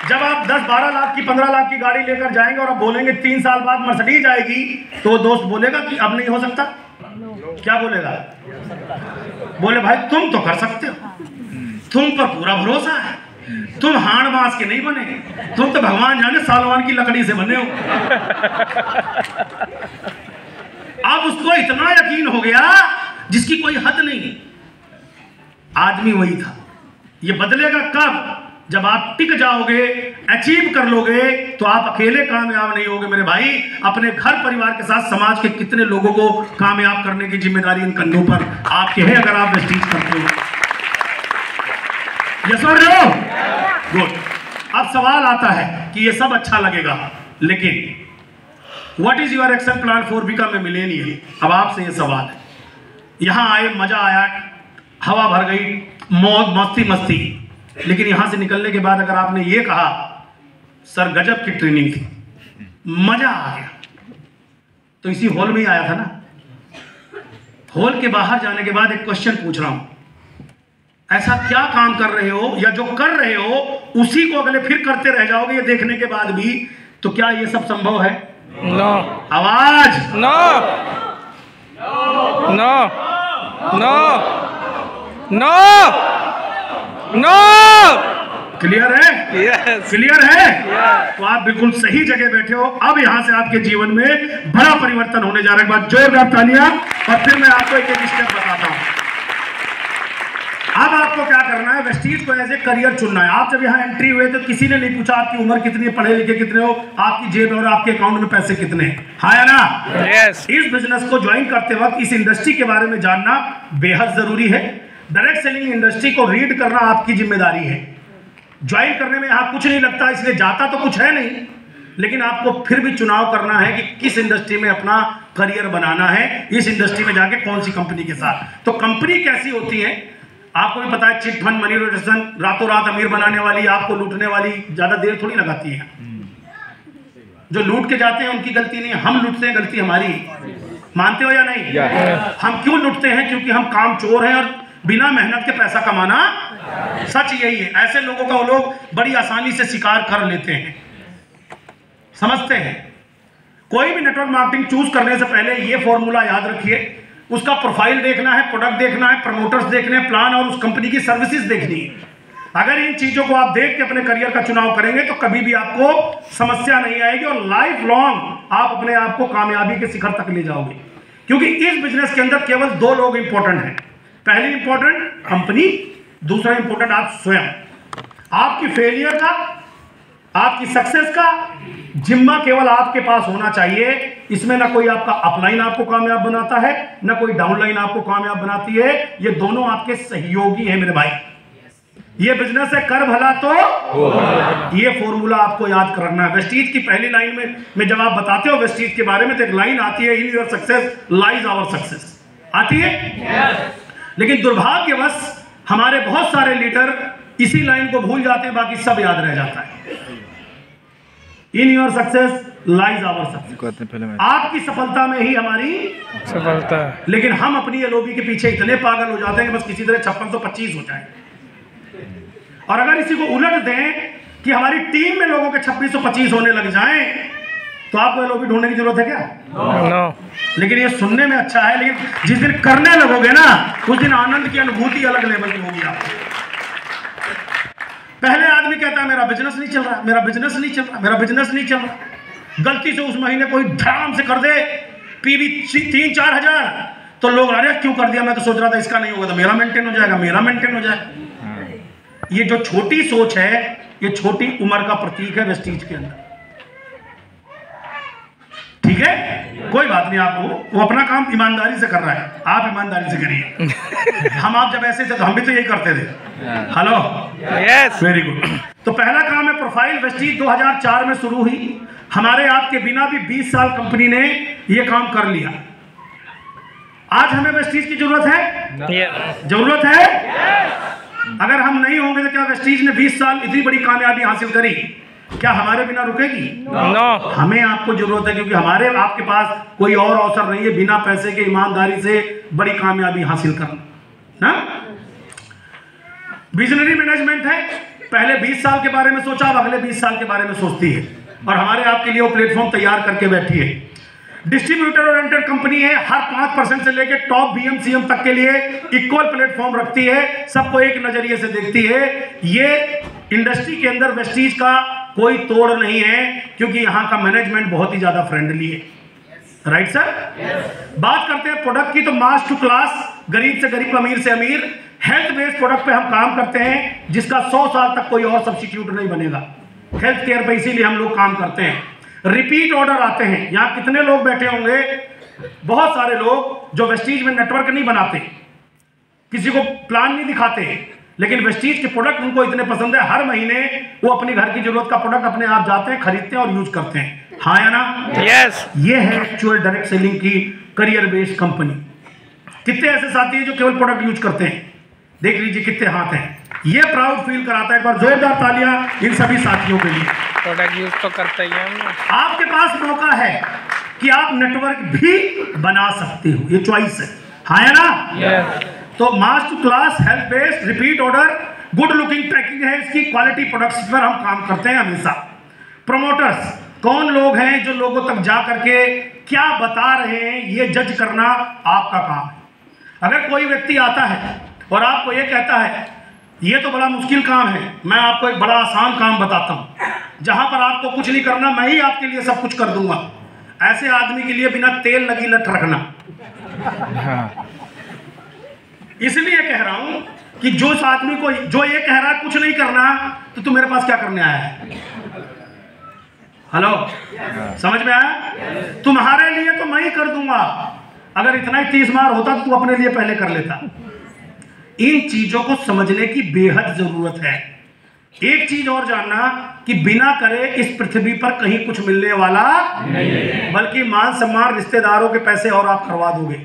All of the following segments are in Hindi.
जब आप 10-12 लाख की 15 लाख की गाड़ी लेकर जाएंगे और आप बोलेंगे 3 साल बाद मर्सिडीज आएगी, तो दोस्त बोलेगा कि अब नहीं हो सकता? क्या बोलेगा? बोले भाई तुम तो कर सकते हो, तुम पर पूरा भरोसा है, तुम हाड़ बांस के नहीं बने, तुम तो भगवान जाने सालवान की लकड़ी से बने हो। अब उसको इतना यकीन हो गया जिसकी कोई हद नहीं। आदमी वही था। ये बदलेगा कब? जब आप टिक जाओगे, अचीव कर लोगे, तो आप अकेले कामयाब नहीं होगे मेरे भाई। अपने घर परिवार के साथ समाज के कितने लोगों को कामयाब करने की जिम्मेदारी इन कंधों पर आपके है, अगर आप वेस्टीज करते हो। यस और नो? गुड। अब सवाल आता है कि ये सब अच्छा लगेगा, लेकिन what is your action plan for become a Millionaire? अब आपसे ये सवाल है। यहां आए, मजा आया, हवा भर गई, मौज मस्ती मस्ती, लेकिन यहां से निकलने के बाद अगर आपने ये कहा सर गजब की ट्रेनिंग थी, मजा आ गया, तो इसी हॉल में ही आया था ना। हॉल के बाहर जाने के बाद एक क्वेश्चन पूछ रहा हूं, ऐसा क्या काम कर रहे हो या जो कर रहे हो उसी को अगले फिर करते रह जाओगे ये देखने के बाद भी, तो क्या ये सब संभव है? नो। आवाज no no no no no. Clear है? यस। क्लियर है? तो आप बिल्कुल सही जगह बैठे हो। अब यहां से आपके जीवन में बड़ा परिवर्तन होने जा रहा है। बात जोरदार तालियां, और फिर मैं आपको एक एक स्टेप बताता हूं। अब आपको क्या करना है, वेस्टीज को एज ए करियर चुनना है। आप जब यहाँ एंट्री हुए तो किसी ने नहीं पूछा आपकी उम्र कितनी है, पढ़े लिखे कितने हो, आपकी जेब और आपके अकाउंट में पैसे कितने हैं, हाँ या ना? यस। इस बिजनेस को ज्वाइन करते वक्त इस इंडस्ट्री के बारे में जानना बेहद जरूरी है। डायरेक्ट सेलिंग इंडस्ट्री को रीड करना आपकी जिम्मेदारी है। ज्वाइन करने में यहाँ कुछ नहीं लगता, इसलिए जाता तो कुछ है नहीं, लेकिन आपको फिर भी चुनाव करना है कि किस इंडस्ट्री में अपना करियर बनाना है, इस इंडस्ट्री में जाके कौन सी कंपनी के साथ। तो कंपनी कैसी होती है आपको भी पता है, चिट फंड, मनी रोटेशन, रातों रात अमीर बनाने वाली, आपको लूटने वाली ज्यादा देर थोड़ी लगाती है। जो लूट के जाते हैं उनकी गलती नहीं है, हम लूटते हैं, गलती हमारी। मानते हो या नहीं? हम क्यों लूटते हैं? क्योंकि हम काम चोर हैं और बिना मेहनत के पैसा कमाना, सच यही है। ऐसे लोगों का वो लोग बड़ी आसानी से शिकार कर लेते हैं, समझते हैं। कोई भी नेटवर्क मार्केटिंग चूज करने से पहले ये फॉर्मूला याद रखिए, उसका प्रोफाइल देखना है, प्रोडक्ट देखना है, प्रमोटर्स देखने हैं, प्लान और उस कंपनी की सर्विसेज देखनी है। अगर इन चीजों को आप देख के अपने करियर का चुनाव करेंगे तो कभी भी आपको समस्या नहीं आएगी और लाइफ लॉन्ग आप अपने आप को कामयाबी के शिखर तक ले जाओगे। क्योंकि इस बिजनेस के अंदर केवल दो लोग इंपॉर्टेंट हैं। पहली इंपॉर्टेंट कंपनी, दूसरा इंपॉर्टेंट आप स्वयं। आपकी फेलियर का, आपकी सक्सेस का जिम्मा केवल आपके पास होना चाहिए। इसमें ना कोई आपका अपलाइन आपको कामयाब बनाता है, ना कोई डाउनलाइन आपको कामयाब बनाती है। ये दोनों आपके सहयोगी हैं मेरे भाई। ये बिजनेस है कर भला तो ये फॉर्मूला आपको याद करना है। वेस्टीज की पहली लाइन में जब आप बताते हो वेस्टीज के बारे में तो एक लाइन आती है, in your success lies our success, आती है। लेकिन दुर्भाग्यवश हमारे बहुत सारे लीडर इसी लाइन को भूल जाते हैं, बाकी सब याद रह जाता है। In your success lies our success, आपकी सफलता में ही हमारी सफलता है। लेकिन हम अपनी एलओबी के पीछे इतने पागल हो जाते हैं कि बस किसी तरह 5625 हो जाए। और अगर इसी को उलट दें कि हमारी टीम में लोगों के 2625 होने लग जाएं, तो आपको एलओबी ढूंढने की जरूरत है क्या? नो। लेकिन ये सुनने में अच्छा है, लेकिन जिस दिन करने लगोगे ना, उस दिन आनंद की अनुभूति अलग लेवल की होगी आपको। पहले आदमी कहता है मेरा बिजनेस नहीं चल रहा, मेरा बिजनेस नहीं चल रहा, मेरा बिजनेस नहीं चल रहा। गलती से उस महीने कोई धड़ाम से कर दे पीवी 3-4 हजार, तो लोग अरे क्यों कर दिया, मैं तो सोच रहा था इसका नहीं होगा तो मेरा मेंटेन हो जाएगा, मेरा मेंटेन हो जाएगा। ये जो छोटी सोच है, ये छोटी उम्र का प्रतीक है वेस्टीज के अंदर। ठीक है, कोई बात नहीं, आपको वो अपना काम ईमानदारी से कर रहा है, आप ईमानदारी से करिए। हम आप जब ऐसे थे तो हम भी तो यही करते थे। Hello, yes, very good. तो पहला काम है प्रोफाइल। वेस्टीज 2004 में शुरू हुई, हमारे आपके बिना भी 20 साल कंपनी ने ये काम कर लिया। आज हमें वेस्टीज की जरूरत है? जरूरत है। अगर हम नहीं होंगे तो क्या वेस्टीज ने 20 साल इतनी बड़ी कामयाबी हासिल करी, क्या हमारे बिना रुकेगी? नो। हमें आपको जरूरत है, क्योंकि हमारे आपके पास कोई और अवसर नहीं है बिना पैसे के ईमानदारी से बड़ी कामयाबी हासिल करना ना। विजनरी मैनेजमेंट है, पहले 20 साल के बारे में सोचा, अब अगले 20 साल के बारे में सोचती है और हमारे आपके लिए वो प्लेटफॉर्म तैयार करके बैठी है। डिस्ट्रीब्यूटर ओरिएंटेड कंपनी है, हर 5% से लेकर टॉप बीएमसीएम तक के लिए इक्वल प्लेटफॉर्म रखती है, सबको एक नजरिए से देखती है। ये इंडस्ट्री के अंदर वेस्टीज का कोई तोड़ नहीं है, क्योंकि यहाँ का मैनेजमेंट बहुत ही ज्यादा फ्रेंडली है। Right sir? बात करते हैं प्रोडक्ट की, तो मास टू क्लास, गरीब से गरीब, अमीर से अमीर, हेल्थ बेस्ड प्रोडक्ट पे हम काम करते हैं, जिसका 100 साल तक कोई और सब्स्टिट्यूट नहीं बनेगा। हेल्थ केयर पे इसीलिए हम लोग काम करते हैं। रिपीट ऑर्डर आते हैं। यहाँ कितने लोग बैठे होंगे, बहुत सारे लोग जो वेस्टीज में नेटवर्क नहीं बनाते, किसी को प्लान नहीं दिखाते, लेकिन वेस्टीज के प्रोडक्ट उनको इतने पसंद है, हर महीने वो अपनी घर की जरूरत का प्रोडक्ट अपने आप जाते हैं, खरीदते हैं और यूज करते हैं। हाँ या ना? यस। ये है एक्चुअल डायरेक्ट सेलिंग की करियर बेस्ड कंपनी। कितने ऐसे साथी हैं जो केवल प्रोडक्ट यूज करते हैं? देख लीजिए कितने हाथ हैं। ये प्राउड फील कराता है। एक बार जोरदार तालियां इन सभी साथियों के लिए। प्रोडक्ट यूज तो करते ही हैं। आपके पास मौका है कि आप नेटवर्क भी बना सकते हो, ये चॉइस है। हाँ या ना? यस। तो mass to class, health based, repeat order, good looking packing है इसकी, क्वालिटी प्रोडक्ट्स पर हम काम करते हैं हमेशा। प्रमोटर्स कौन लोग हैं जो लोगों तक जा करके क्या बता रहे हैं, ये जज करना आपका काम है। अगर कोई व्यक्ति आता है और आपको ये कहता है ये तो बड़ा मुश्किल काम है, मैं आपको एक बड़ा आसान काम बताता हूं, जहां पर आपको कुछ नहीं करना, मैं ही आपके लिए सब कुछ कर दूंगा, ऐसे आदमी के लिए बिना तेल लगी लठ रखना। हाँ। इसलिए कह रहा हूं कि जो इस आदमी को जो ये कह रहा है कुछ नहीं करना, तो तू मेरे पास क्या करने आया है? हेलो, समझ में आया? तुम्हारे लिए तो मैं ही कर दूंगा, अगर इतना ही 30 मार होता तो तू अपने लिए पहले कर लेता। इन चीजों को समझने की बेहद जरूरत है। एक चीज और जानना कि बिना करे इस पृथ्वी पर कहीं कुछ मिलने वाला नहीं, बल्कि मान सम्मान, रिश्तेदारों के पैसे और आप करवा दोगे।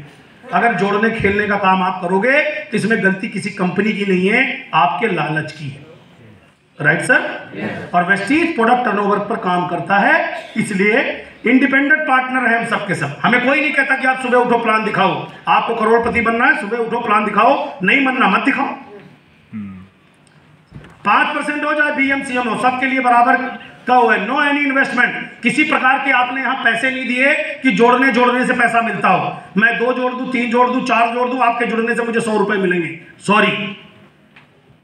अगर जोड़ने खेलने का काम आप करोगे तो इसमें गलती किसी कंपनी की नहीं है, आपके लालच की है। Right sir? और वेस्टीज प्रोडक्ट टर्नओवर पर काम करता है, इसलिए इंडिपेंडेंट पार्टनर है हम सबके सब। हमें कोई नहीं कहता कि आप सुबह उठो प्लान दिखाओ, आपको करोड़पति बनना है सुबह उठो प्लान दिखाओ, नहीं बनना मत दिखाओ। 5% हो चाहे बीएमसीएम हो, सबके लिए बराबर का हुआ है। नो एनी इन्वेस्टमेंट, किसी प्रकार के आपने यहाँ पैसे नहीं दिए कि जोड़ने से पैसा मिलता हो। मैं 2 जोड़ दूं, 3 जोड़ दूं, 4 जोड़ दूं, आपके जुड़ने से मुझे 100 रुपए मिलेंगे। सॉरी,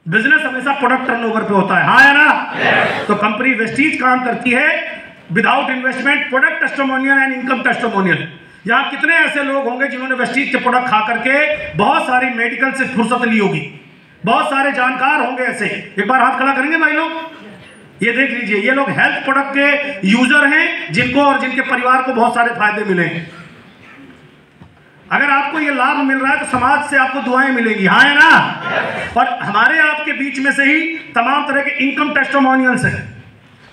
बिजनेस हमेशा प्रोडक्ट टर्नओवर पे होता है। हाँ या ना? तो कंपनी वेस्टीज काम करती है without investment, product testimonial and income testimonial. यहाँ कितने ऐसे लोग होंगे जिन्होंने वेस्टीज के प्रोडक्ट खा करके बहुत सारी मेडिकल से फुर्सत ली होगी, बहुत सारे जानकार होंगे ऐसे। एक बार हाथ खड़ा करेंगे भाई लोग? ये देख लीजिए, ये लोग हेल्थ प्रोडक्ट के यूजर हैं, जिनको और जिनके परिवार को बहुत सारे फायदे मिले। अगर आपको ये लाभ मिल रहा है तो समाज से आपको दुआएं मिलेंगी। हाँ है ना? और हमारे आपके बीच में से ही तमाम तरह के इनकम टेस्टिमोनियल्स हैं,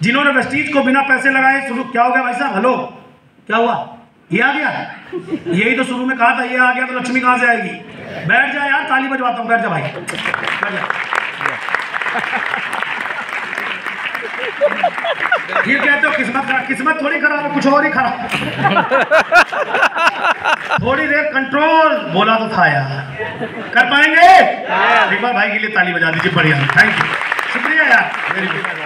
जिन्होंने वेस्टीज को बिना पैसे लगाए शुरू। क्या हो गया भाई साहब? हेलो, क्या हुआ? ये आ गया? यही तो शुरू में कहा था, ये आ गया तो लक्ष्मी कहां से आएगी? बैठ जा यार, ताली बजवाता हूं, बैठ जा भाई, बैठ जा। ये कहते हो किस्मत थोड़ी खराब है, कुछ और ही खराब। थोड़ी देर कंट्रोल बोला तो था यार, कर पाएंगे? एक बार भाई के लिए ताली बजा दीजिए, बढ़िया, थैंक यू, शुक्रिया यार, very good.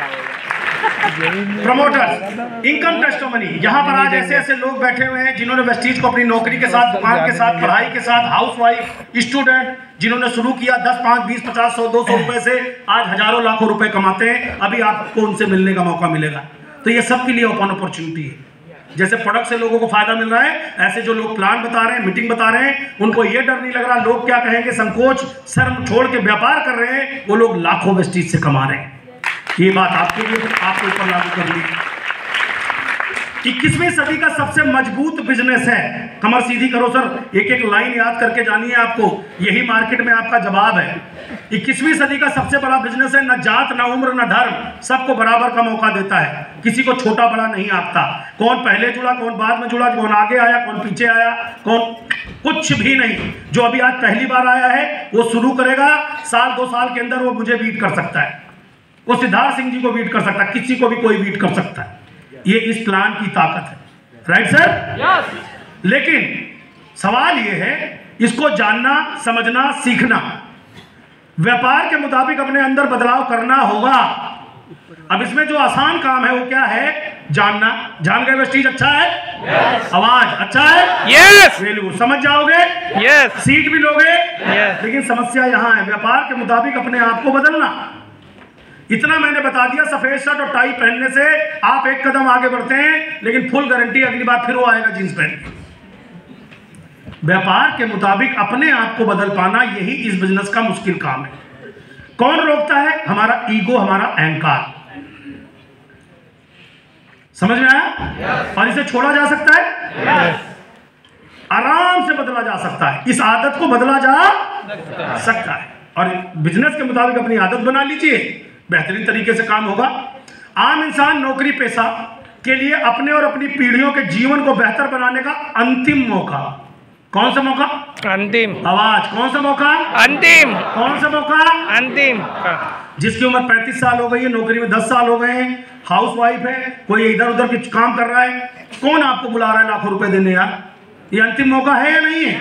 Promoters, income testimony, यहाँ पर आज ऐसे ऐसे लोग बैठे हुए हैं जिन्होंने वेस्टीज को अपनी नौकरी के साथ, दुकान के साथ, पढ़ाई के साथ, हाउसवाइफ, स्टूडेंट, जिन्होंने शुरू किया 10, 5, 20, 50, 100, 200 रुपए से आज हजारों लाखों रुपए कमाते हैं। अभी आपको उनसे मिलने का मौका मिलेगा। तो ये सबके लिए ओपन अपॉर्चुनिटी है। जैसे प्रोडक्ट से लोगों को फायदा मिल रहा है, ऐसे जो लोग प्लान बता रहे हैं, मीटिंग बता रहे हैं, उनको ये डर नहीं लग रहा लोग क्या कहेंगे, संकोच, शर्म छोड़ के व्यापार कर रहे हैं, वो लोग लाखों वेस्टीज से कमा रहे हैं। ये बात आपके लिए, आपके ऊपर लागू करनी है। 21वीं सदी का सबसे मजबूत बिजनेस है। कमर सीधी करो सर, एक एक लाइन याद करके जानिए, आपको यही मार्केट में आपका जवाब है। 21वीं सदी का सबसे बड़ा बिजनेस है, न जात, न उम्र, न धर्म, सबको बराबर का मौका देता है, किसी को छोटा बड़ा नहीं आंकता। कौन पहले जुड़ा, कौन बाद में जुड़ा, कौन आगे आया, कौन पीछे आया, कौन कुछ भी नहीं। जो अभी आज पहली बार आया है वो शुरू करेगा, साल 2 साल के अंदर वो मुझे बीट कर सकता है, वो सिद्धार्थ सिंह जी को बीट कर सकता है, किसी को भी कोई बीट कर सकता है। ये इस प्लान की ताकत है। Right sir? yes. लेकिन सवाल ये है, इसको जानना, समझना, सीखना। व्यापार के मुताबिक अपने अंदर बदलाव करना होगा। अब इसमें जो आसान काम है वो क्या है? जानना। जान गए वेस्टीज अच्छा है? yes. आवाज अच्छा है? yes. वेल्यू समझ जाओगे? yes. सीट भी लोगे? yes. लेकिन समस्या यहाँ है, व्यापार के मुताबिक अपने आप को बदलना। इतना मैंने बता दिया, सफेद शर्ट और टाई पहनने से आप एक कदम आगे बढ़ते हैं, लेकिन फुल गारंटी अगली बार फिर वो आएगा जींस पहन के। व्यापार के मुताबिक अपने आप को बदल पाना, यही इस बिजनेस का मुश्किल काम है। कौन रोकता है? हमारा ईगो, हमारा अहंकार। समझ में आया? yes. और इसे छोड़ा जा सकता है? yes. आराम से बदला जा सकता है। इस आदत को बदला जा सकता है। और बिजनेस के मुताबिक अपनी आदत बना लीजिए, बेहतरीन तरीके से काम होगा। आम इंसान नौकरी पेशा के लिए अपने और अपनी पीढ़ियों के जीवन को बेहतर बनाने का अंतिम मौका। कौन सा मौका? अंतिम। आवाज, कौन सा मौका? अंतिम। कौन सा मौका? अंतिम। जिसकी उम्र 35 साल हो गई है, नौकरी में 10 साल हो गए हैं, हाउस वाइफ है, कोई इधर उधर कुछ काम कर रहा है, कौन आपको बुला रहा है लाखों रुपए देने? यार ये अंतिम मौका है या नहीं है?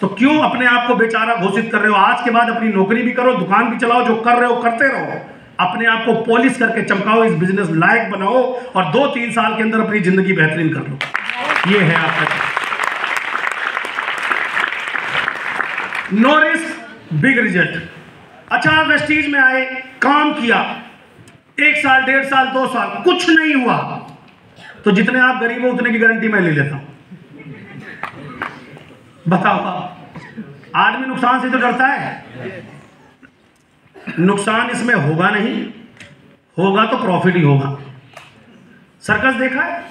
तो क्यों अपने आप को बेचारा घोषित कर रहे हो? आज के बाद अपनी नौकरी भी करो, दुकान भी चलाओ, जो कर रहे हो करते रहो, अपने आप को पॉलिश करके चमकाओ, इस बिजनेस लायक बनाओ और 2-3 साल के अंदर अपनी जिंदगी बेहतरीन कर लो। ये है आपका नो रिस्क बिग रिजल्ट। अच्छा, आप वेस्टीज में आए, काम किया, 1 साल, 1.5 साल, 2 साल, कुछ नहीं हुआ, तो जितने आप गरीब हो उतने की गारंटी मैं ले लेता हूं। बताओ, आदमी नुकसान से तो डरता है। नुकसान इसमें होगा नहीं, होगा तो प्रॉफिट ही होगा। सर्कस देखा है?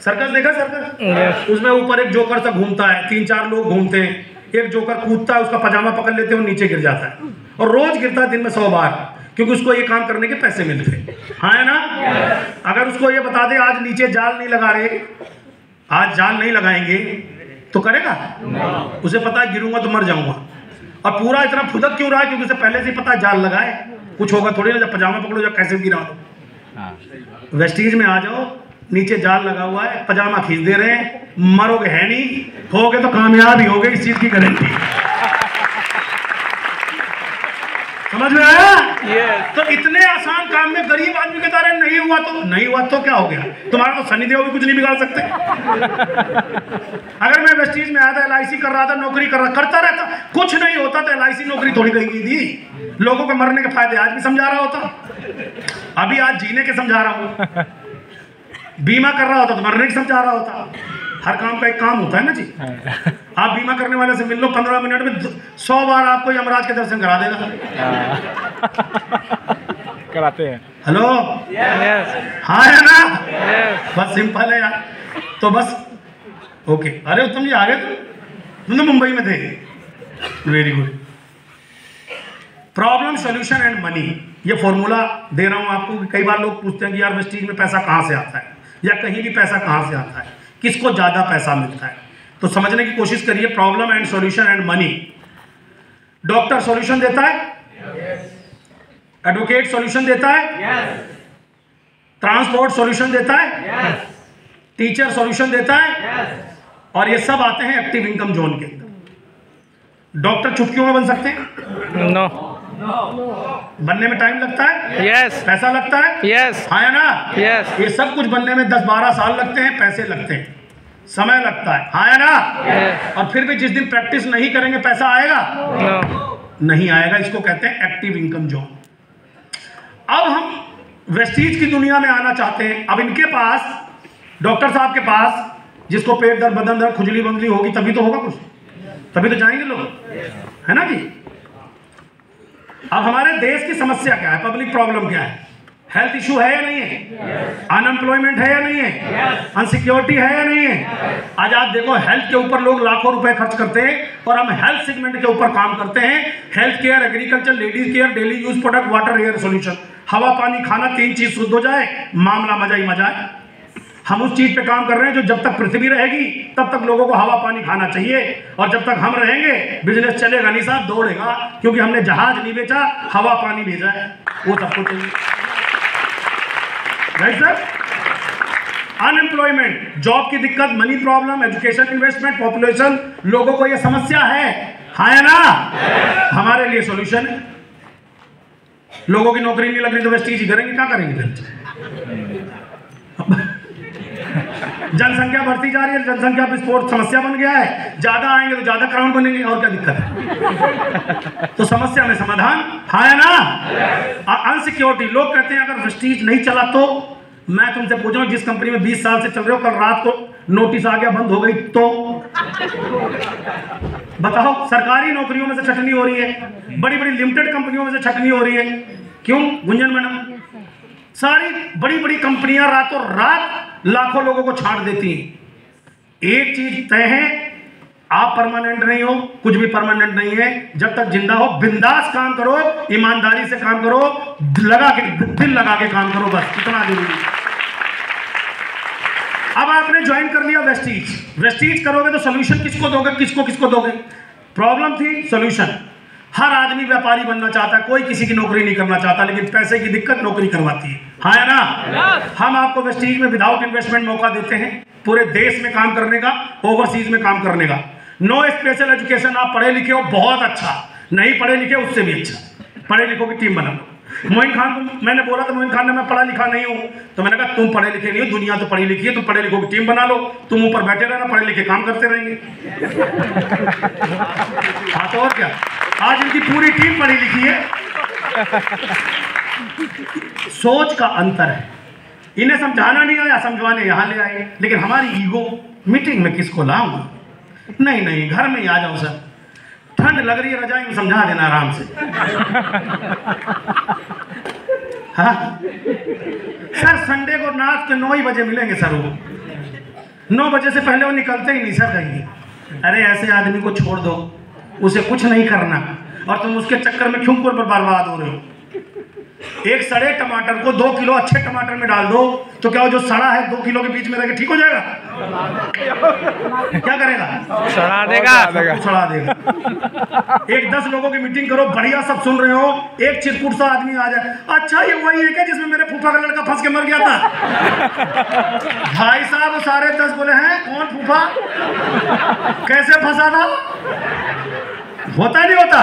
सर्कस देखा? सर्कस उसमें ऊपर एक जोकर सा घूमता है, 3-4 लोग घूमते हैं, एक जोकर कूदता है, उसका पजामा पकड़ लेते हैं और नीचे गिर जाता है, और रोज गिरता है दिन में 100 बार, क्योंकि उसको ये काम करने के पैसे मिलते हैं। हाँ है ना? अगर उसको ये बता दे आज नीचे जाल नहीं लगा रहे, आज जाल नहीं लगाएंगे, तो करेगा? उसे पता है गिरूंगा तो मर जाऊंगा, और पूरा इतना फुदक क्यों रहा है? क्योंकि उसे पहले से ही पता है जाल लगाए कुछ होगा थोड़ी ना, जब पजामा पकड़ो जब कैसे गिरा दो। वेस्टीज में आ जाओ, नीचे जाल लगा हुआ है, पजामा खींच दे रहे हैं, मरोगे है नहीं, होगे तो कामयाब ही होगे, इस चीज की गारंटी। समझ में आया? तो इतने आसान काम में गरीब आदमी के द्वारा नहीं हुआ तो क्या हो गया? तुम्हारा तो सनी देओल भी कुछ नहीं बिगाड़ सकते। अगर मैं वेस्टीज में आया था, LIC कर रहा था, नौकरी करता रहता, कुछ नहीं होता तो LIC नौकरी थोड़ी कही गई थी। लोगों के मरने के फायदे आज भी समझा रहा होता, अभी आज जीने के समझा रहा हूं। बीमा कर रहा होता तो मरने के समझा रहा होता। हर काम का एक काम होता है ना जी। आप बीमा करने वाले से मिल लो, 15 मिनट में 100 बार आपको यमराज के दर्शन करा देगा। कराते हैं। हेलो, हाँ है ना? बस सिंपल है यार। तो बस ओके। अरे उत्तम जी आ गए, तुम तो मुंबई में थे। Very good. Problem, solution and money, ये फॉर्मूला दे रहा हूं आपको। कई बार लोग पूछते हैं कि यार वेस्टीज में पैसा कहां से आता है, या कहीं भी पैसा कहां से आता है, किसको ज्यादा पैसा मिलता है? तो समझने की कोशिश करिए। Problem and solution and money. Doctor solution देता है, एडवोकेट सॉल्यूशन देता है, ट्रांसपोर्ट सॉल्यूशन देता है, टीचर सॉल्यूशन देता है, और ये सब आते हैं एक्टिव इनकम जोन के अंदर। डॉक्टर चुटकियों में बन सकते हैं? नो। बनने में टाइम लगता है? यस। पैसा लगता है? यस। हाँ या ना? यस। ये सब कुछ बनने में 10-12 साल लगते हैं, पैसे लगते हैं, समय लगता है। हाँ या ना? यस। और फिर भी जिस दिन प्रैक्टिस नहीं करेंगे पैसा आएगा? नो। नहीं आएगा। इसको कहते हैं एक्टिव इनकम जोन। अब हम वेस्टीज की दुनिया में आना चाहते हैं। अब इनके पास, डॉक्टर साहब के पास, जिसको पेट दर्द, बदन दर्द, खुजली बंदली होगी तभी तो होगा कुछ, तभी तो जाएंगे लोग, है ना जी? अब हमारे देश की समस्या क्या है? पब्लिक प्रॉब्लम क्या है? हेल्थ इशू है या नहीं है? अनएम्प्लॉयमेंट है या नहीं है? अनसिक्योरिटी है या नहीं है? आज आप देखो, हेल्थ के ऊपर लोग लाखों रुपए खर्च करते हैं, और हम हेल्थ सेगमेंट के ऊपर काम करते हैं। Health care, agriculture, ladies care, daily use product, water, air solution, हवा, पानी, खाना, 3 चीज शुद्ध हो जाए, मामला मजा ही मजा है। हम उस चीज पे काम कर रहे हैं जो जब तक पृथ्वी रहेगी तब तक लोगों को हवा पानी खाना चाहिए, और जब तक हम रहेंगे बिजनेस चलेगा नहीं साहब, दौड़ेगा, क्योंकि हमने जहाज नहीं बेचा, हवा पानी भेजा है, वो सबको चाहिए। Right sir? अनएम्प्लॉयमेंट, जॉब की दिक्कत, money problem, education, investment, population, लोगों को ये समस्या है। हाँ या ना? हमारे लिए सॉल्यूशन है। लोगों की नौकरी नहीं लग रही तो वेस्टीज ही करेंगे, क्या करेंगे फिर? जनसंख्या बढ़ती जा रही है, जनसंख्या विस्फोट समस्या बन गया है, ज्यादा आएंगे तो ज्यादा क्राउड बनेंगे, और क्या दिक्कत है? तो समस्या में समाधान, हाँ या ना? अनसिक्योरिटी, लोग कहते हैं अगर वेस्टीज नहीं चला तो, मैं तुमसे पूछ रहा हूं जिस कंपनी में 20 साल से चल रहे हो, कल रात को नोटिस आ गया बंद हो गई तो बताओ। सरकारी नौकरियों में से छटनी हो रही है, बड़ी बड़ी लिमिटेड कंपनियों में से छटनी हो रही है, क्यों गुंजन मैडम? सारी बड़ी बड़ी कंपनियां रातों रात लाखों लोगों को छांट देती हैं। एक चीज तय है, आप परमानेंट नहीं हो, कुछ भी परमानेंट नहीं है। जब तक जिंदा हो बिंदास काम करो, ईमानदारी से काम करो, दिल लगा के काम करो, बस इतना जरूरी है। अब आपने ज्वाइन कर लिया वेस्टीज करोगे तो सोल्यूशन किसको दोगे? किसको दोगे? प्रॉब्लम थी, सोल्यूशन। हर आदमी व्यापारी बनना चाहता है, कोई किसी की नौकरी नहीं करना चाहता, लेकिन पैसे की दिक्कत नौकरी करवाती है, हाँ या ना? हम आपको वेस्टीज में विदाउट इन्वेस्टमेंट मौका देते हैं, पूरे देश में काम करने का, ओवरसीज में काम करने का। नो स्पेशल एजुकेशन, आप पढ़े लिखे हो बहुत अच्छा, नहीं पढ़े लिखे उससे भी अच्छा, पढ़े लिखों की टीम बना। मोइन खान को मैंने बोला था, मोइन खान ने मैं पढ़ा लिखा नहीं हूं, तो मैंने कहा तुम पढ़े लिखे नहीं हो, दुनिया तो पढ़ी लिखी है, तुम पढ़े लिखों की टीम बना लो, तुम ऊपर बैठे रहना, पढ़े लिखे काम करते रहेंगे। हाँ तो और क्या, आज इनकी पूरी टीम पढ़ी लिखी है। सोच का अंतर है, इन्हें समझाना नहीं आया, समझवाने यहां ले आए, लेकिन हमारी ईगो, मीटिंग में किसको लाऊंगा, नहीं घर में ही आ जाओ सर, ठंड लग रही है रजाई में समझा देना आराम से। हाँ सर, संडे को रात के 9 बजे मिलेंगे सर, वो 9 बजे से पहले वो निकलते ही नहीं सर कहीं। अरे ऐसे आदमी को छोड़ दो, उसे कुछ नहीं करना, और तुम उसके चक्कर में क्यों पर बर्बाद हो रहे हो? एक सड़े टमाटर को 2 किलो अच्छे टमाटर में डाल दो, तो क्या वो जो सड़ा है 2 किलो के बीच में रहकर ठीक हो जाएगा? क्या करेगा? सड़ा देगा। सड़ा देगा। एक 10 लोगों की मीटिंग करो, बढ़िया सब सुन रहे हो, एक चिरकुट सा आदमी आ जाए, अच्छा ये वही है क्या जिसमें मेरे फूफा का लड़का फंस के मर गया था? भाई साहब सारे 10 बोले हैं कौन फूफा, कैसे फंसा था? होता नहीं होता?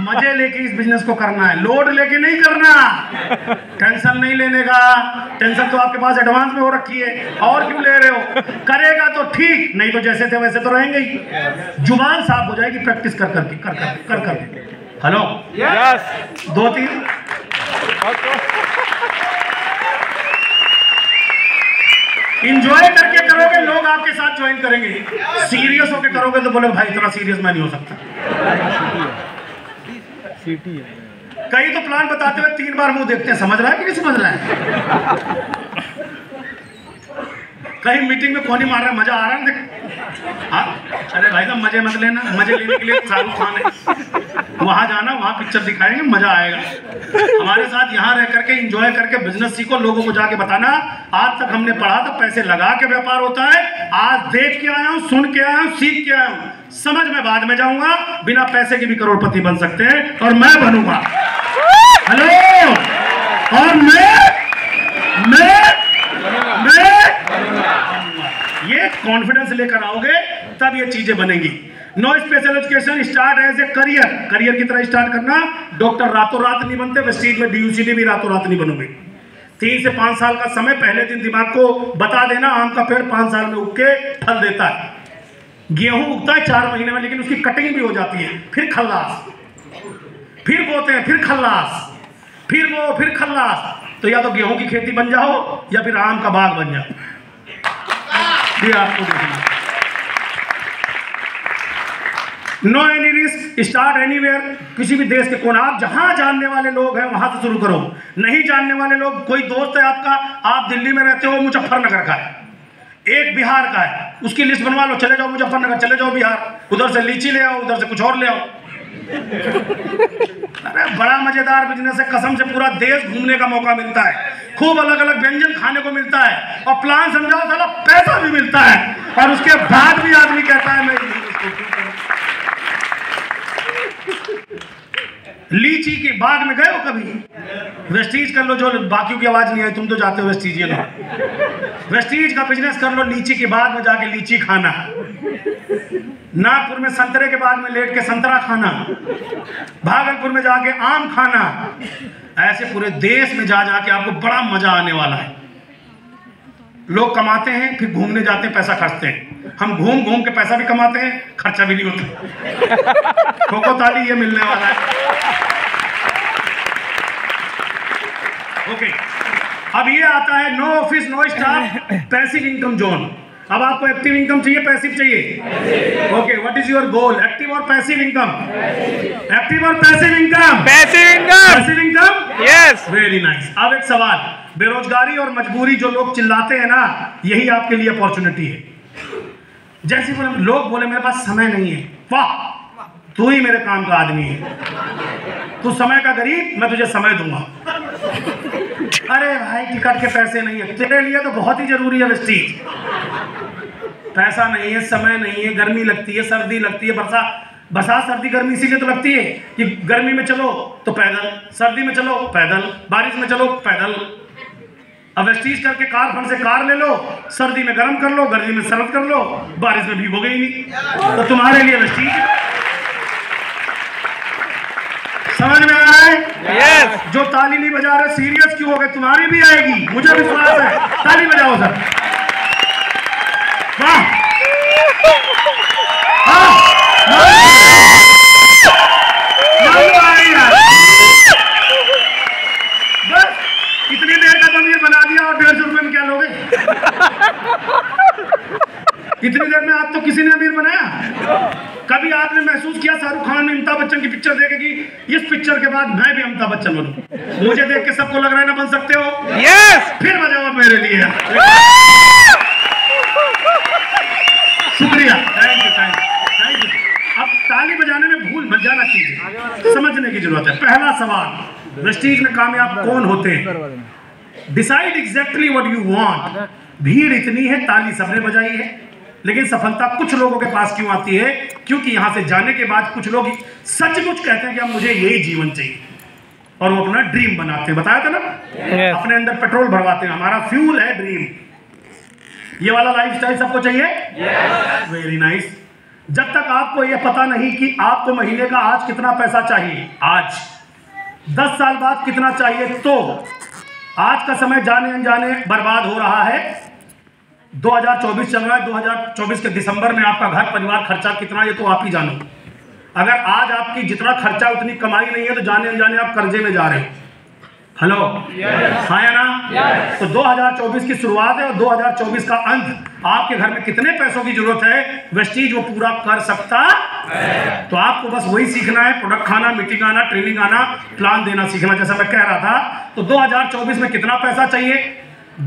मजे लेके इस बिजनेस को करना है, लोड लेके नहीं करना, टेंशन नहीं लेने का। टेंशन तो आपके पास एडवांस में हो रखी है, और क्यों ले रहे हो? करेगा तो ठीक, नहीं तो जैसे थे वैसे तो रहेंगे ही। जुबान साफ हो जाएगी प्रैक्टिस कर करके। हेलो, यस, 2-3 इंजॉय करके करोगे, लोग आपके साथ ज्वाइन करेंगे। सीरियस होके करोगे तो बोले भाई इतना सीरियस मैं नहीं हो सकता। कई तो प्लान बताते हुए 3 बार मुंह देखते हैं, समझ रहा है कि नहीं समझ रहा है? कहीं मीटिंग में कौन ही मार रहा है, मजा आ रहा है देख। अरे भाई साहब मजे मत लेना, मजे लेने के लिए शाहरुख खान है, वहां जाना, वहां पिक्चर दिखाएंगे, मजा आएगा। हमारे साथ यहाँ रह करके एंजॉय करके बिजनेस सीखो, लोगों को जाके बताना आज तक हमने पढ़ा था पैसे लगा के व्यापार होता है, आज देख के आया हूँ, सुन के आया हूँ, सीख के आया हूँ, समझ में बाद में जाऊंगा, बिना पैसे के भी करोड़पति बन सकते हैं, और मैं बनूंगा। हेलो, और मैं ये कॉन्फिडेंस लेकर आओगे तब ये चीजें बनेंगी। No special education, start as a career की तरह स्टार्ट करना। डॉक्टर रातों रात नहीं बनते, वेस्टीज में DUCD भी रातों रात नहीं बनोगे। 3 से 5 साल का समय, पहले दिन दिमाग को बता देना आम का पेड़ 5 साल में उग के फल देता है। गेहूं उगता है 4 महीने में, लेकिन उसकी कटिंग भी हो जाती है, फिर खल्लास, फिर बोते हैं, फिर खल्लास, फिर खल्लास। तो या तो गेहूं की खेती बन जाओ या फिर आम का बाग बन जाओ, ये आपको देखना। No any risk, start anywhere, किसी भी देश के कोना, आप जहां जानने वाले लोग हैं वहां से शुरू करो। नहीं जानने वाले लोग, कोई दोस्त है आपका, आप दिल्ली में रहते हो, मुजफ्फरनगर का है, एक बिहार का है, उसकी लिस्ट बनवा लो, चले जाओ मुजफ्फरनगर, चले जाओ बिहार, उधर से लीची ले आओ, उधर से कुछ और ले आओ। अरे बड़ा मजेदार बिजनेस है, कसम से पूरा देश घूमने का मौका मिलता है, खूब अलग अलग व्यंजन खाने को मिलता है, और प्लान समझाओ साला पैसा भी मिलता है, और उसके बाद भी आदमी कहता है मैं लीची के बाग में गए हो कभी? वेस्टीज कर लो, जो बाकियों की आवाज नहीं आई, तुम तो जाते हो वेस्टीज, ये लो वेस्टीज का बिजनेस कर लो, लीची के बाग में जाके लीची खाना, नागपुर में संतरे के बाग में लेट के संतरा खाना, भागलपुर में जाके आम खाना, ऐसे पूरे देश में जा जाके आपको बड़ा मजा आने वाला है। लोग कमाते हैं फिर घूमने जाते हैं, पैसा खर्चते हैं, हम घूम घूम के पैसा भी कमाते हैं, खर्चा भी नहीं होता। ठोको ताली, ये मिलने वाला है। ओके, अब ये आता है no office no staff, passive income zone. अब आपको एक्टिव इनकम चाहिए, पैसिव चाहिए? Okay, what is your goal? Active और पैसिव इनकम? एक्टिव और passive income? Passive income. Passive income, yes, very nice. अब एक सवाल, बेरोजगारी और मजबूरी जो लोग चिल्लाते हैं ना, यही आपके लिए अपॉर्चुनिटी है। जैसे लोग बोले मेरे पास समय नहीं है, वाह, तू ही मेरे काम का आदमी है, तू समय का गरीब, मैं तुझे समय दूंगा। अरे भाई टिकट के पैसे नहीं है, तेरे लिए तो बहुत ही जरूरी है वेस्टीज। पैसा नहीं है, समय नहीं है, गर्मी लगती है, सर्दी लगती है, बरसात सर्दी गर्मी इसीलिए तो लगती है कि गर्मी में चलो तो पैदल, सर्दी में चलो पैदल, बारिश में चलो पैदल। अब वेस्टीज करके कार फंड से कार ले लो, सर्दी में गर्म कर लो, गर्मी में सर्द कर लो, बारिश में भीगोगे ही नहीं, तो तुम्हारे लिए वेस्टीज। समझ में आ रहा है? yes. जो ताली नहीं बजा रहे सीरियस क्यों हो गए? तुम्हारी भी आएगी, मुझे विश्वास है। ताली बजाओ सर, वाह, बस इतनी देर का तो ये बना दिया, और 150 रुपए में क्या लोगे? इतनी देर में आप तो किसी ने अमीर बनाया? कभी आपने महसूस किया शाहरुख खान ने अमिताभ बच्चन की पिक्चर देखे कि इस पिक्चर के बाद मैं भी अमिताभ बच्चन बनूं? मुझे देख के सबको लग रहा है ना बन सकते हो? यस, फिर बजाओ मेरे लिए। शुक्रिया, थैंक यू, थैंक यू। अब ताली बजाने में भूल मत जाना चाहिए, समझने की जरूरत है। पहला सवाल, वेस्टीज में कामयाब कौन होते हैं? Decide exactly what you want. भीड़ इतनी है, ताली सबने बजाई है, लेकिन सफलता कुछ लोगों के पास क्यों आती है? क्योंकि यहां से जाने के बाद कुछ लोग सचमुच कहते हैं कि अब मुझे यही जीवन चाहिए, और वो अपना ड्रीम बनाते हैं। बताया था ना, अपने अंदर पेट्रोल भरवाते हैं, हमारा फ्यूल है ड्रीम। ये वाला लाइफस्टाइल सबको चाहिए? Very nice. जब तक आपको यह पता नहीं कि आपको महीने का आज कितना पैसा चाहिए, आज 10 साल बाद कितना चाहिए, तो आज का समय जाने अनजाने बर्बाद हो रहा है। 2024 चल रहा है, 2024 के दिसंबर में आपका घर परिवार खर्चा कितना, ये तो आप ही जानो। अगर आज आपकी जितना खर्चा उतनी कमाई नहीं है, तो जाने अनजाने आप कर्जे में जा रहे हो। हेलो, हाँ या ना? तो 2024 की शुरुआत है और 2024 का अंत। आपके घर में कितने पैसों की जरूरत है, वेस्टीज वो पूरा कर सकता है। तो आपको बस वही सीखना है, प्रोडक्ट खाना, मीटिंग आना, ट्रेनिंग आना, प्लान देना सीखना। जैसा मैं कह रहा था, तो 2024 में कितना पैसा चाहिए,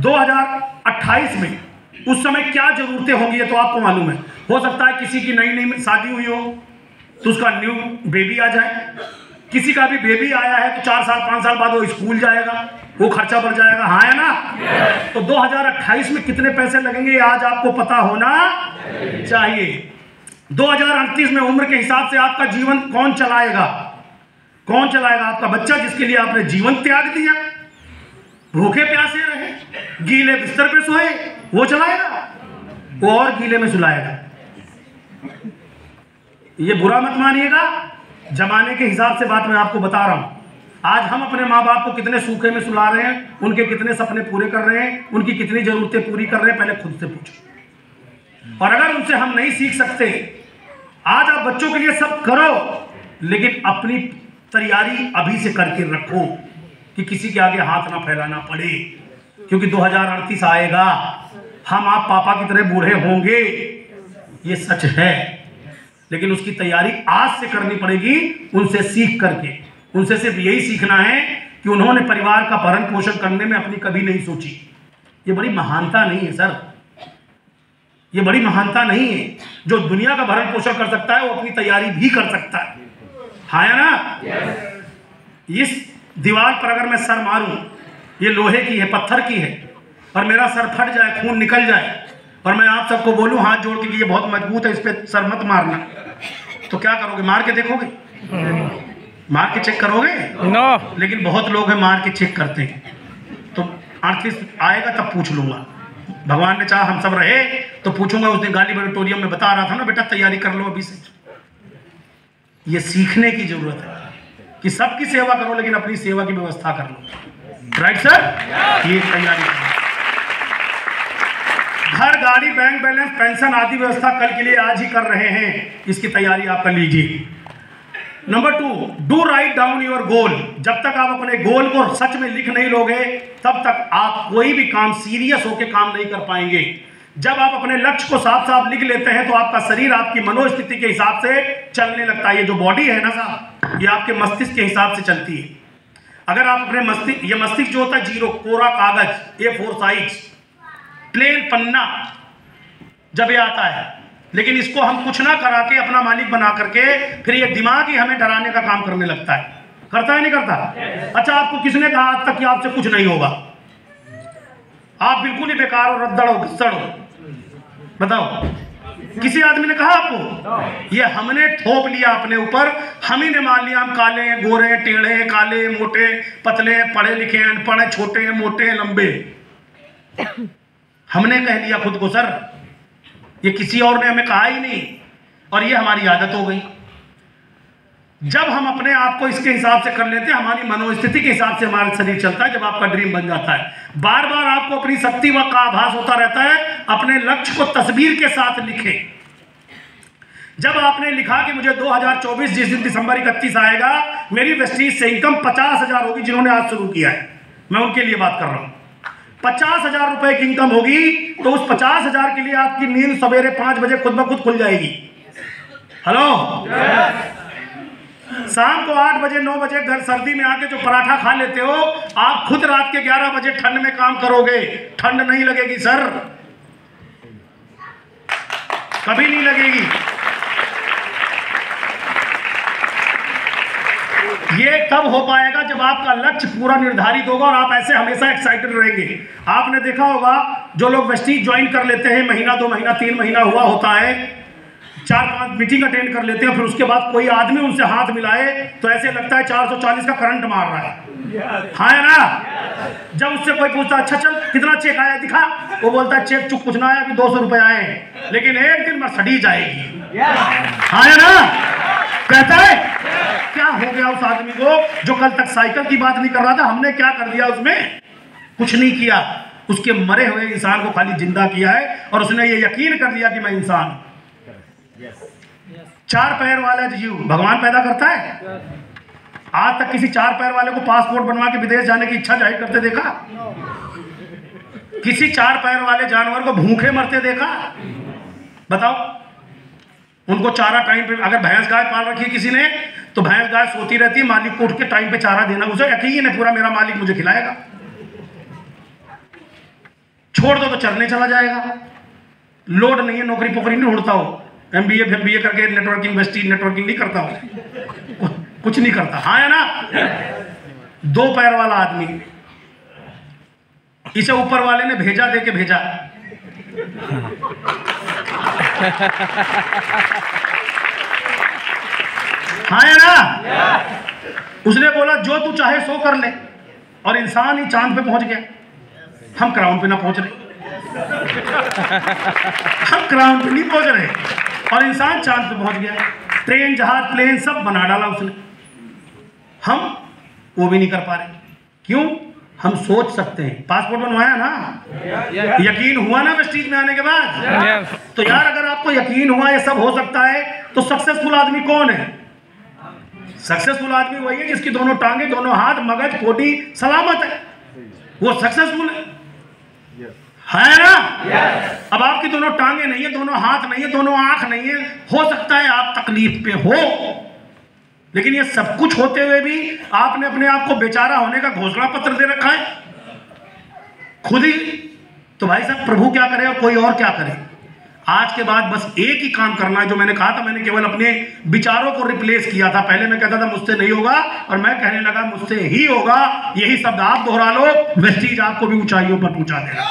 2028 में उस समय क्या जरूरतें होंगी, ये तो आपको मालूम है। हो सकता है किसी की नई नई शादी हुई हो तो उसका न्यू बेबी आ जाए, किसी का भी बेबी आया है तो 4 साल 5 साल बाद वो स्कूल जाएगा, वो खर्चा बढ़ जाएगा, हाँ है ना? तो 2028 में कितने पैसे लगेंगे आज आपको पता होना चाहिए। 2038 में उम्र के हिसाब से आपका जीवन कौन चलाएगा? कौन चलाएगा? आपका बच्चा, जिसके लिए आपने जीवन त्याग दिया। भूखे प्यासे रहे, गीले बिस्तर पे सोए, वो चलाएगा? वो और गीले में सुलाएगा। ये बुरा मत मानिएगा, जमाने के हिसाब से बात मैं आपको बता रहा हूं। आज हम अपने माँ बाप को कितने सूखे में सुला रहे हैं, उनके कितने सपने पूरे कर रहे हैं, उनकी कितनी जरूरतें पूरी कर रहे हैं, पहले खुद से पूछो। और अगर उनसे हम नहीं सीख सकते, आज आप बच्चों के लिए सब करो, लेकिन अपनी तैयारी अभी से करके रखो कि किसी के आगे हाथ ना फैलाना पड़े, क्योंकि 2038 आएगा, हम आप पापा की तरह बूढ़े होंगे, ये सच है। लेकिन उसकी तैयारी आज से करनी पड़ेगी, उनसे सीख करके। उनसे सिर्फ यही सीखना है कि उन्होंने परिवार का भरण पोषण करने में अपनी कभी नहीं सोची। ये बड़ी महानता नहीं है सर, ये बड़ी महानता नहीं है। जो दुनिया का भरण पोषण कर सकता है, वो अपनी तैयारी भी कर सकता है, हाँ या ना? इस दीवार पर अगर मैं सर मारूं, ये लोहे की है, पत्थर की है, और मेरा सर फट जाए, खून निकल जाए, और मैं आप सबको बोलूं हाथ जोड़ के कि ये बहुत मजबूत है, इस पे सर मत मारना, तो क्या करोगे? मार के देखोगे? मार के चेक करोगे? नो। लेकिन बहुत लोग हैं मार के चेक करते हैं। तो आर्थिक आएगा तब पूछ लूंगा। भगवान ने चाहा हम सब रहे तो पूछूंगा। उस दिन गाली ऑडिटोरियम में बता रहा था ना, बेटा तैयारी कर लो अभी से। ये सीखने की जरूरत है कि सबकी सेवा करो लेकिन अपनी सेवा की व्यवस्था कर लो। Right sir? ये तैयारी करो। घर, गाड़ी, बैंक बैलेंस, पेंशन आदि व्यवस्था कल के लिए आज ही कर रहे हैं, इसकी तैयारी आप कर लीजिए। Number 2, do write down your goal. जब तक आप अपने गोल को सच में लिख नहीं लोगे तब तक आप कोई भी काम सीरियस होकर काम नहीं कर पाएंगे। जब आप अपने लक्ष्य को साफ साफ लिख लेते हैं तो आपका शरीर आपकी मनोस्थिति के हिसाब से चलने लगता है। ये जो बॉडी है ना साहब, ये आपके मस्तिष्क के हिसाब से चलती है। अगर आप अपने मस्तिष्क, ये मस्तिष्क जो होता है जीरो, कोरा कागज, A4 साइज, प्लेन पन्ना जब ये आता है, लेकिन इसको हम कुछ ना करा के अपना मालिक बना करके फिर ये दिमाग ही हमें डराने का काम करने लगता है। करता है नहीं करता? अच्छा, आपको किसने कहा आज तक कि आपसे कुछ नहीं होगा? आप बिल्कुल ही बेकार हो, रद्दड़ हो, घुसड़ हो। बताओ, किसी आदमी ने कहा आपको? ये हमने थोप लिया अपने ऊपर। हम ही ने मान लिया हम काले हैं, गोरे हैं, टेढ़े हैं, काले, मोटे, पतले हैं, पढ़े लिखे हैं, अनपढ़ हैं, छोटे हैं, मोटे हैं, लंबे। हमने कह लिया खुद को सर, ये किसी और ने हमें कहा ही नहीं, और ये हमारी आदत हो गई। जब हम अपने आप को इसके हिसाब से कर लेते हैं, हमारी मनोस्थिति के हिसाब से हमारा शरीर चलता है। जब आपका ड्रीम बन जाता है, बार बार आपको अपनी शक्ति व का आभास होता रहता है। अपने लक्ष्य को तस्वीर के साथ लिखें। जब आपने लिखा कि मुझे 2024 जिस दिन दिसंबर 31 आएगा मेरी वेस्टीज से इनकम 50,000 होगी, जिन्होंने आज शुरू किया है, मैं उनके लिए बात कर रहा हूं। 50,000 रुपए की इनकम होगी तो उस 50,000 के लिए आपकी नींद सवेरे 5 बजे खुद ब खुद खुल जाएगी। हेलो, शाम को 8 बजे 9 बजे घर सर्दी में आके जो पराठा खा लेते हो, आप खुद रात के 11 बजे ठंड में काम करोगे, ठंड नहीं लगेगी सर, कभी नहीं लगेगी। ये तब हो पाएगा जब आपका लक्ष्य पूरा निर्धारित होगा और आप ऐसे हमेशा एक्साइटेड रहेंगे। आपने देखा होगा जो लोग वेस्टीज ज्वाइन कर लेते हैं, महीना 2 महीना 3 महीना हुआ होता है, 4-5 मीटिंग अटेंड कर लेते हैं, फिर उसके बाद कोई आदमी उनसे हाथ मिलाए तो ऐसे लगता है 440 का करंट मार रहा है। हाँ है ना? जब उससे कोई पूछता अच्छा चल कितना चेक आया दिखा, वो बोलता है चेक चुप कुछ ना आया, अभी 200 रुपए आए, लेकिन एक दिन मर्सिडीज आएगी। हाँ है ना? कहता है क्या हो गया उस आदमी को जो कल तक साइकिल की बात नहीं कर रहा था, हमने क्या कर दिया उसमें? कुछ नहीं किया। उसके मरे हुए इंसान को खाली जिंदा किया है और उसने ये यकीन कर लिया कि मैं इंसान। 4 पैर वाला जीव भगवान पैदा करता है। आज तक किसी 4 पैर वाले को पासपोर्ट बनवा के विदेश जाने की इच्छा जाहिर करते देखा? किसी 4 पैर वाले जानवर को भूखे मरते देखा? बताओ। उनको चारा टाइम पे, अगर भैंस गाय पाल रखी है किसी ने तो भैंस गाय सोती रहती है, मालिक को उठ के टाइम पे चारा देना, उसे यकीन है पूरा मेरा मालिक मुझे खिलाएगा। छोड़ दो तो चरने चला जाएगा। लोड नहीं है, नौकरी पोकरी नहीं ढूंढता हो, MBA करके नेटवर्किंग नहीं करता हो, कुछ नहीं करता। हाँ है ना? 2 पैर वाला आदमी, इसे ऊपर वाले ने भेजा दे के भेजा। हाँ है ना? उसने बोला जो तू चाहे सो कर ले, और इंसान ही चांद पे पहुंच गया। हम क्राउन पे ना पहुंच रहे, हम क्राउन पे नहीं पहुंच रहे और इंसान चांद पे पहुंच गया। ट्रेन, जहाज, प्लेन सब बना डाला उसने, हम वो भी नहीं कर पा रहे। क्यों? हम सोच सकते हैं। पासपोर्ट बनवाया ना, यकीन हुआ ना वेस्टीज में आने के बाद? तो यार अगर आपको यकीन हुआ ये सब हो सकता है तो सक्सेसफुल आदमी कौन है? सक्सेसफुल आदमी वही है जिसकी दोनों टांगे, दोनों हाथ, मगज, कोटी सलामत है, वो सक्सेसफुल है ना? अब आपकी दोनों टांगे नहीं है, दोनों हाथ नहीं है, दोनों आंख नहीं है, हो सकता है आप तकलीफ पे हो, लेकिन ये सब कुछ होते हुए भी आपने अपने आप को बेचारा होने का घोषणा पत्र दे रखा है खुद ही। तो भाई साहब प्रभु क्या करे और कोई और क्या करे? आज के बाद बस एक ही काम करना है जो मैंने कहा था। मैंने केवल अपने विचारों को रिप्लेस किया था। पहले मैं कहता था मुझसे नहीं होगा और मैं कहने लगा मुझसे ही होगा। यही शब्द आप दोहरा लो, वेस्टीज आपको भी ऊंचाइयों पर पहुंचा देगा।